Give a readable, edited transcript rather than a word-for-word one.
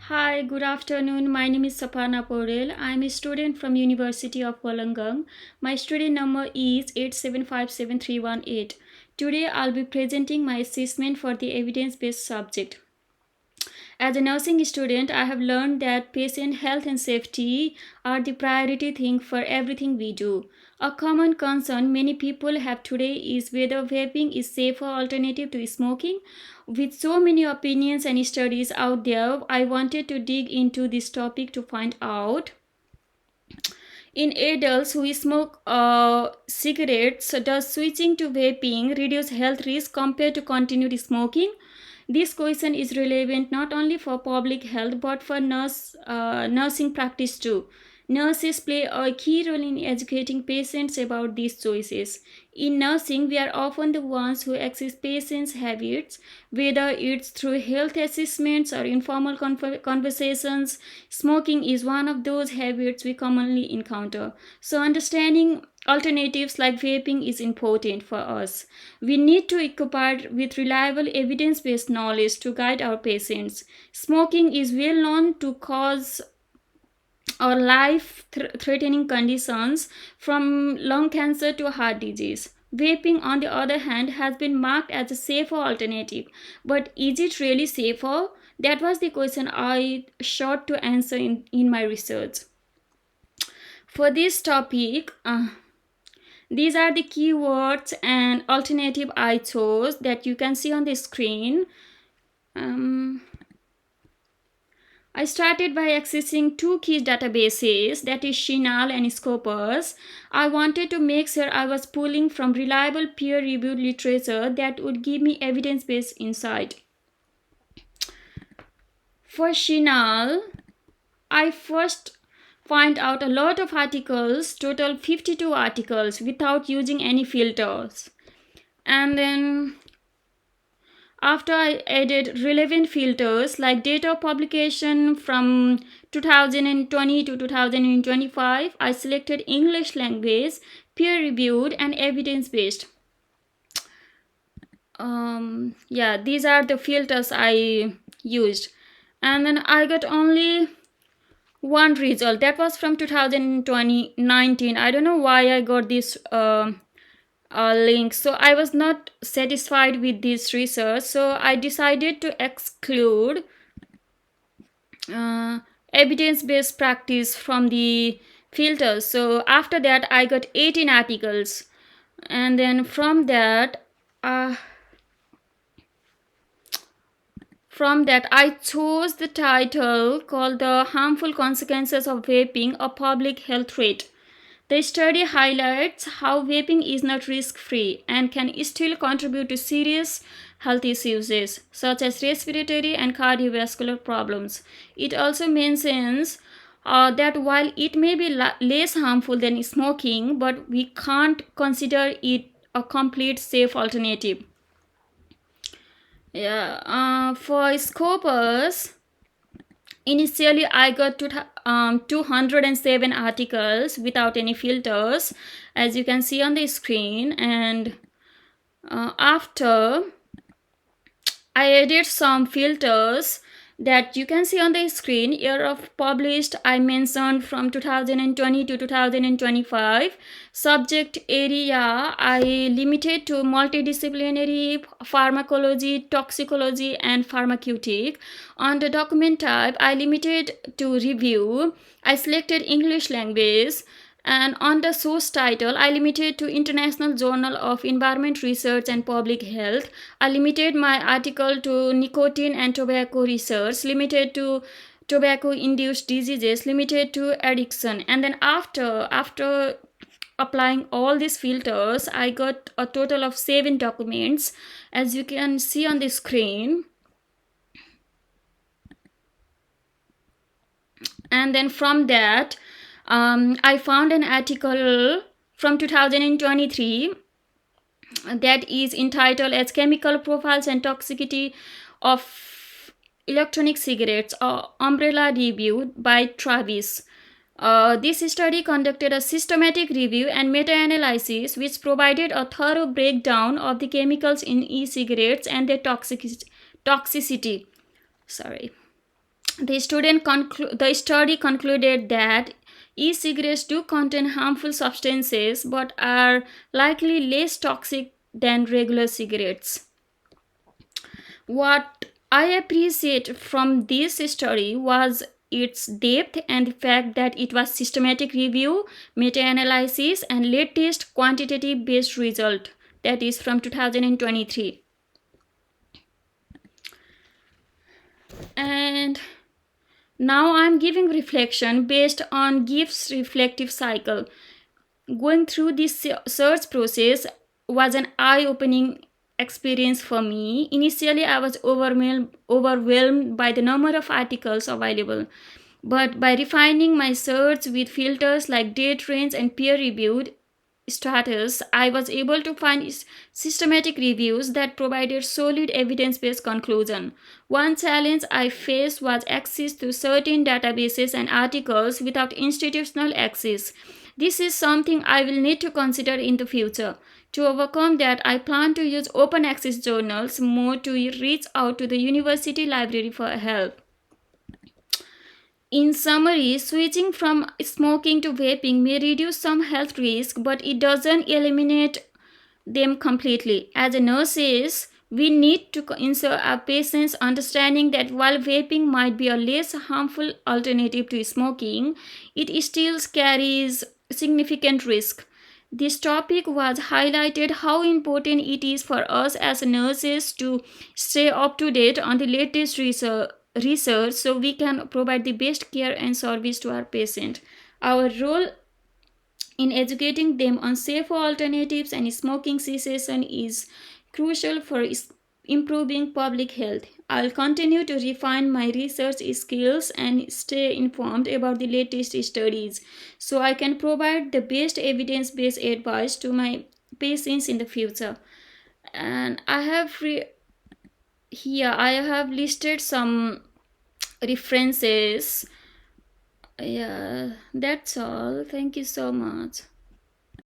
Hi, good afternoon. My name is Sapana Porel. I am a student from University of Wollongong. My student number is 8757318. Today I'll be presenting my assessment for the evidence-based subject. As a nursing student, I have learned that patient health and safety are the priority thing for everything we do. A common concern many people have today is whether vaping is safer alternative to smoking. With so many opinions and studies out there, I wanted to dig into this topic to find out in adults who smoke cigarettes, does switching to vaping reduce health risk compared to continued smoking? This question is relevant not only for public health but for nursing practice too. Nurses play a key role in educating patients about these choices. In nursing, we are often the ones who access patients' habits, whether it's through health assessments or informal conversations. Smoking is one of those habits we commonly encounter. So, understanding alternatives like vaping is important for us. We need to equip with reliable evidence based knowledge to guide our patients. Smoking is well known to cause or life threatening conditions from lung cancer to heart disease. Vaping, on the other hand, has been marked as a safer alternative. But is it really safer? That was the question I sought to answer in my research. For this topic, these are the keywords and alternative I chose that you can see on the screen. Um, I started by accessing two key databases, that is Shinal and Scopus. I wanted to make sure I was pulling from reliable peer-reviewed literature that would give me evidence-based insight. For Shinal, I first find out a lot of articles, total 52 articles, without using any filters. And then after I added relevant filters like date of publication from 2020 to 2025, I selected English language, peer reviewed, and evidence based. Yeah, these are the filters I used. And then I got only one result that was from 2019. I don't know why I got this link. So I was not satisfied with this research, so I decided to exclude uh, evidence-based practice from the filters. So after that I got 18 articles, and then uh, from that I chose the title called The Harmful Consequences of Vaping, a Public Health Threat. The study highlights how vaping is not risk-free and can still contribute to serious health issues such as respiratory and cardiovascular problems. It also mentions that while it may be less harmful than smoking, but we can't consider it a complete safe alternative. Yeah, for Scopus, initially I got 207 articles without any filters, as you can see on the screen, and after I added some filters that you can see on the screen. Year of published I mentioned from 2020 to 2025. Subject area I limited to multidisciplinary pharmacology, toxicology, and pharmaceutic. On the document type I limited to review. I selected English language, and on the source title I limited to International Journal of Environment Research and Public Health. I limited my article to nicotine and tobacco research, limited to tobacco induced diseases, limited to addiction. And then after applying all these filters I got a total of 7 documents, as you can see on the screen. And then from that I found an article from 2023 that is entitled as Chemical Profiles and Toxicity of Electronic Cigarettes, Umbrella Review by Travis. This study conducted a systematic review and meta-analysis which provided a thorough breakdown of the chemicals in e-cigarettes and their toxicity. Sorry. The study concluded that e-cigarettes do contain harmful substances but are likely less toxic than regular cigarettes. What I appreciate from this study was its depth and the fact that it was systematic review, meta-analysis, and latest quantitative based result, that is from 2023. And now I'm giving reflection based on GIF's reflective cycle. Going through this search process was an eye-opening experience for me. Initially, I was overwhelmed by the number of articles available. But by refining my search with filters like date range and peer-reviewed status, I was able to find systematic reviews that provided solid evidence-based conclusion. One challenge I faced was access to certain databases and articles without institutional access. This is something I will need to consider in the future. To overcome that, I plan to use open access journals more to reach out to the university library for help. In summary, switching from smoking to vaping may reduce some health risk, but it doesn't eliminate them completely. As a nurses, we need to ensure our patients understanding that while vaping might be a less harmful alternative to smoking, it still carries significant risk. This topic was highlighted how important it is for us as nurses to stay up to date on the latest research so we can provide the best care and service to our patient. Our role in educating them on safer alternatives and smoking cessation is crucial for improving public health. I'll continue to refine my research skills and stay informed about the latest studies so I can provide the best evidence based advice to my patients in the future. And here I have listed some references. Yeah, that's all. Thank you so much.